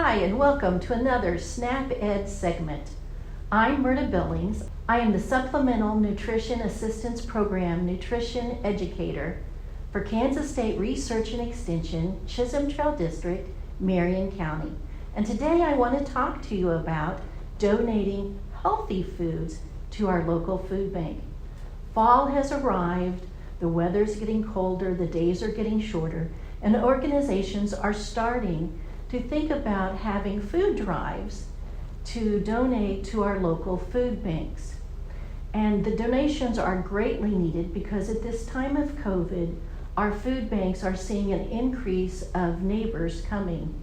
Hi, and welcome to another Snap Ed segment. I'm Myrna Billings. I am the Supplemental Nutrition Assistance Program Nutrition Educator for Kansas State Research and Extension, Chisholm Trail District, Marion County. And today I want to talk to you about donating healthy foods to our local food bank. Fall has arrived, the weather's getting colder, the days are getting shorter, and organizations are starting to think about having food drives to donate to our local food banks. And the donations are greatly needed because at this time of COVID, our food banks are seeing an increase of neighbors coming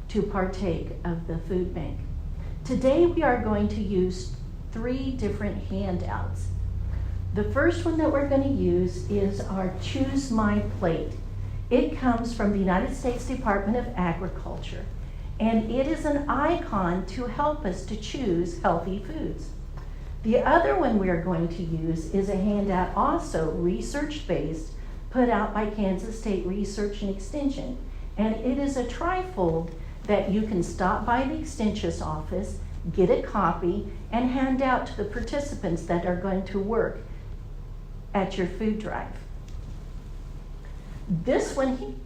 to partake of the food bank. Today we are going to use 3 different handouts. The first one that we're going to use is our Choose My Plate. It comes from the United States Department of Agriculture, and it is an icon to help us to choose healthy foods. The other one we are going to use is a handout also research-based, put out by Kansas State Research and Extension, and it is a trifold that you can stop by the Extension office, get a copy, and hand out to the participants that are going to work at your food drive. This one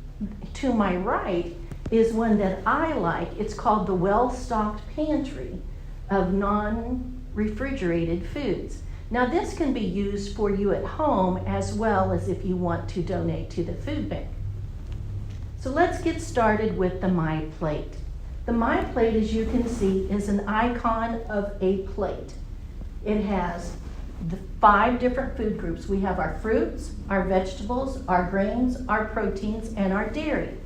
to my right is one that I like. It's called the Well-Stocked Pantry of Non-Refrigerated Foods. Now this can be used for you at home as well as if you want to donate to the food bank. So let's get started with the My Plate. The My Plate, as you can see, is an icon of a plate. It has the 5 different food groups. We have our fruits, our vegetables, our grains, our proteins, and our dairy.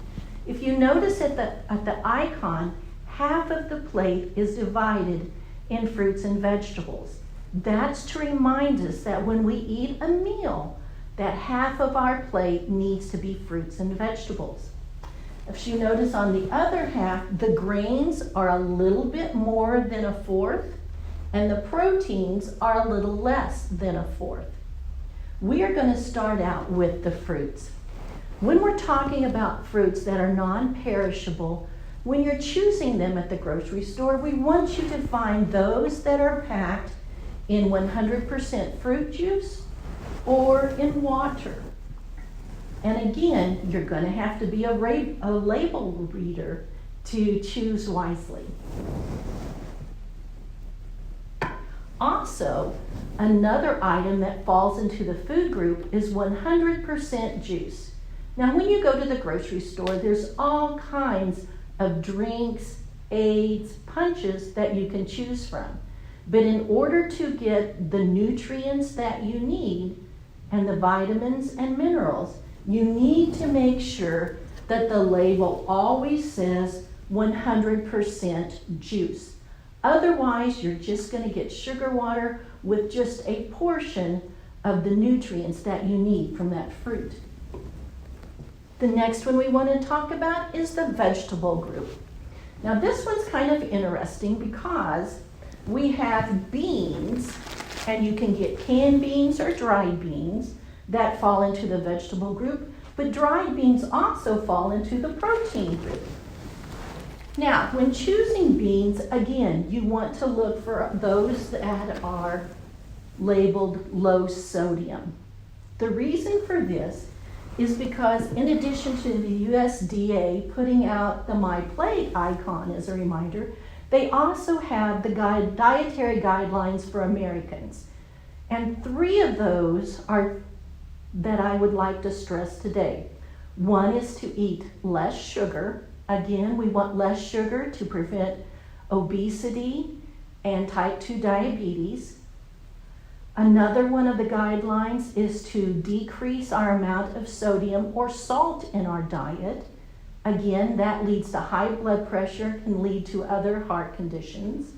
If you notice at the icon, half of the plate is divided in fruits and vegetables. That's to remind us that when we eat a meal, that half of our plate needs to be fruits and vegetables. If you notice on the other half, the grains are a little bit more than a fourth, and the proteins are a little less than a fourth. We are going to start out with the fruits. When we're talking about fruits that are non-perishable, when you're choosing them at the grocery store, we want you to find those that are packed in 100% fruit juice or in water. And again, you're going to have to be a label reader to choose wisely. Also, another item that falls into the food group is 100% juice. Now, when you go to the grocery store, there's all kinds of drinks, aids, punches that you can choose from. But in order to get the nutrients that you need and the vitamins and minerals, you need to make sure that the label always says 100% juice. Otherwise, you're just going to get sugar water with just a portion of the nutrients that you need from that fruit. The next one we want to talk about is the vegetable group. Now this one's kind of interesting because we have beans, and you can get canned beans or dried beans that fall into the vegetable group, but dried beans also fall into the protein group. Now, when choosing beans, again, you want to look for those that are labeled low sodium. The reason for this is because in addition to the USDA putting out the My Plate icon as a reminder, they also have the Dietary Guidelines for Americans. And 3 of those are that I would like to stress today. One is to eat less sugar. Again, we want less sugar to prevent obesity and type 2 diabetes. Another one of the guidelines is to decrease our amount of sodium or salt in our diet. Again, that leads to high blood pressure, can lead to other heart conditions.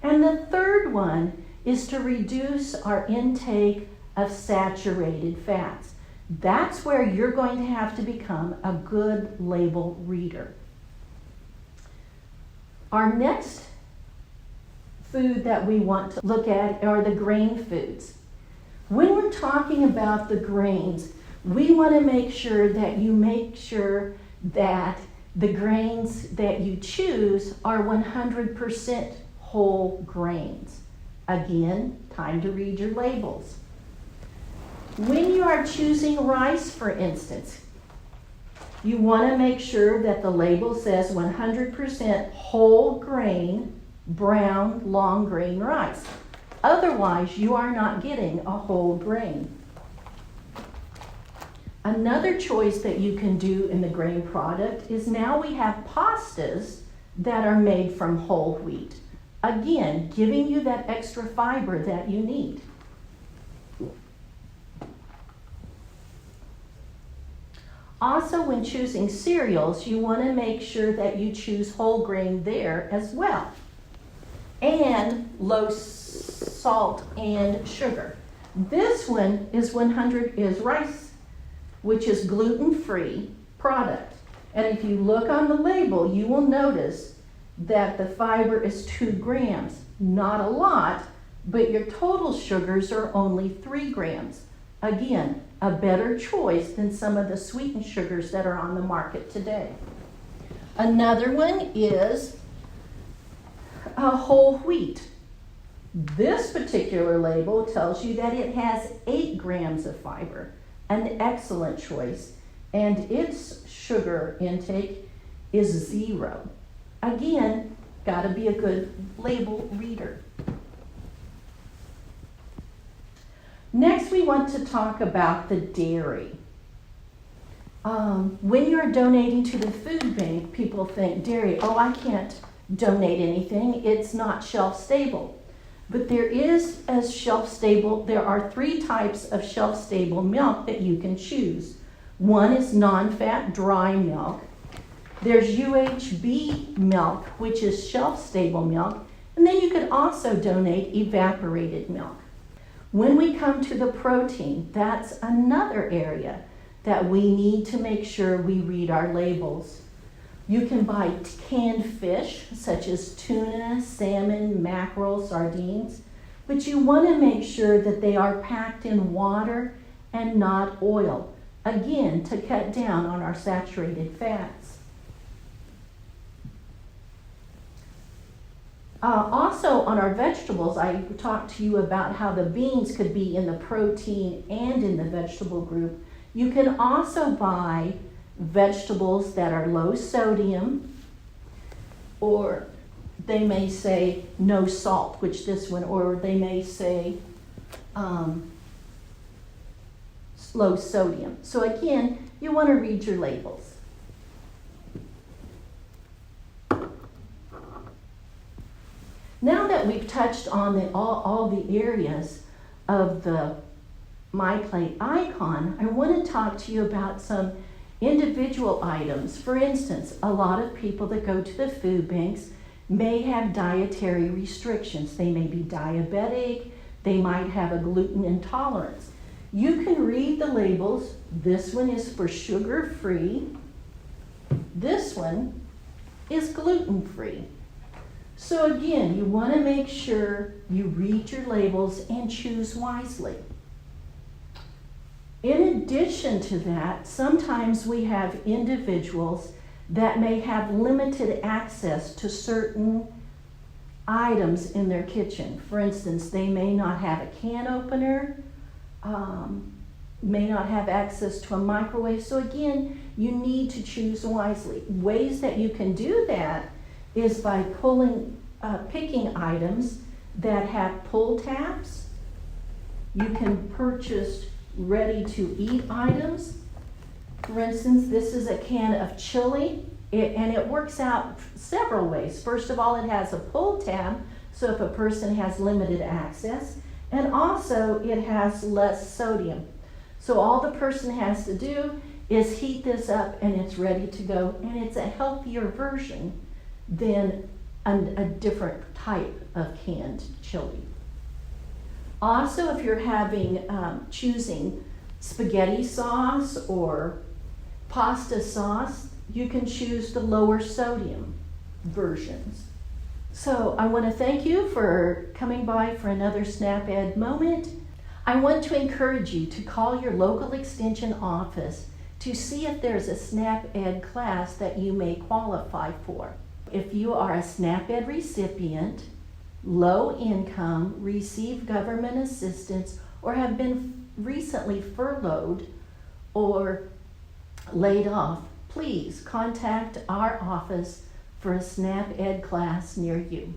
And the third one is to reduce our intake of saturated fats. That's where you're going to have to become a good label reader. Our next food that we want to look at are the grain foods. When we're talking about the grains, we want to make sure that the grains that you choose are 100% whole grains. Again, time to read your labels. When you are choosing rice, for instance, you want to make sure that the label says 100% whole grain, brown, long grain rice. Otherwise, you are not getting a whole grain. Another choice that you can do in the grain product is now we have pastas that are made from whole wheat. Again, giving you that extra fiber that you need. Also, when choosing cereals, you want to make sure that you choose whole grain there as well. And low salt and sugar. This one is rice, which is gluten-free product. And if you look on the label, you will notice that the fiber is 2 grams. Not a lot, but your total sugars are only 3 grams. Again, a better choice than some of the sweetened sugars that are on the market today. Another one is whole wheat. This particular label tells you that it has 8 grams of fiber, an excellent choice, and its sugar intake is 0. Again, got to be a good label reader. Next, we want to talk about the dairy. When you're donating to the food bank, people think dairy, oh, I can't donate anything, it's not shelf stable. But there are 3 types of shelf stable milk that you can choose. One is non-fat dry milk. There's UHB milk, which is shelf stable milk, and then you could also donate evaporated milk. When we come to the protein, that's another area that we need to make sure we read our labels. You can buy canned fish, such as tuna, salmon, mackerel, sardines, but you want to make sure that they are packed in water and not oil, again, to cut down on our saturated fats. Also, on our vegetables, I talked to you about how the beans could be in the protein and in the vegetable group. You can also buy vegetables that are low sodium, or they may say no salt, which this one, or they may say low sodium. So again, you want to read your labels. Now that we've touched on all the areas of the My Plate icon, I want to talk to you about some individual items. For instance, a lot of people that go to the food banks may have dietary restrictions. They may be diabetic, they might have a gluten intolerance. You can read the labels. This one is for sugar-free. This one is gluten-free. So again, you want to make sure you read your labels and choose wisely. In addition to that, sometimes we have individuals that may have limited access to certain items in their kitchen. For instance, they may not have a can opener, may not have access to a microwave. So again, you need to choose wisely. Ways that you can do that is by picking items that have pull tabs. You can purchase ready-to-eat items. For instance, this is a can of chili, and it works out several ways. First of all, it has a pull tab, so if a person has limited access, and also it has less sodium. So all the person has to do is heat this up and it's ready to go, and it's a healthier version than a different type of canned chili. Also, if you're choosing spaghetti sauce or pasta sauce, you can choose the lower sodium versions. So I want to thank you for coming by for another Snap Ed moment. I want to encourage you to call your local extension office to see if there's a SNAP Ed class that you may qualify for. If you are a SNAP Ed recipient, low income, receive government assistance, or have been recently furloughed or laid off, please contact our office for a SNAP Ed class near you.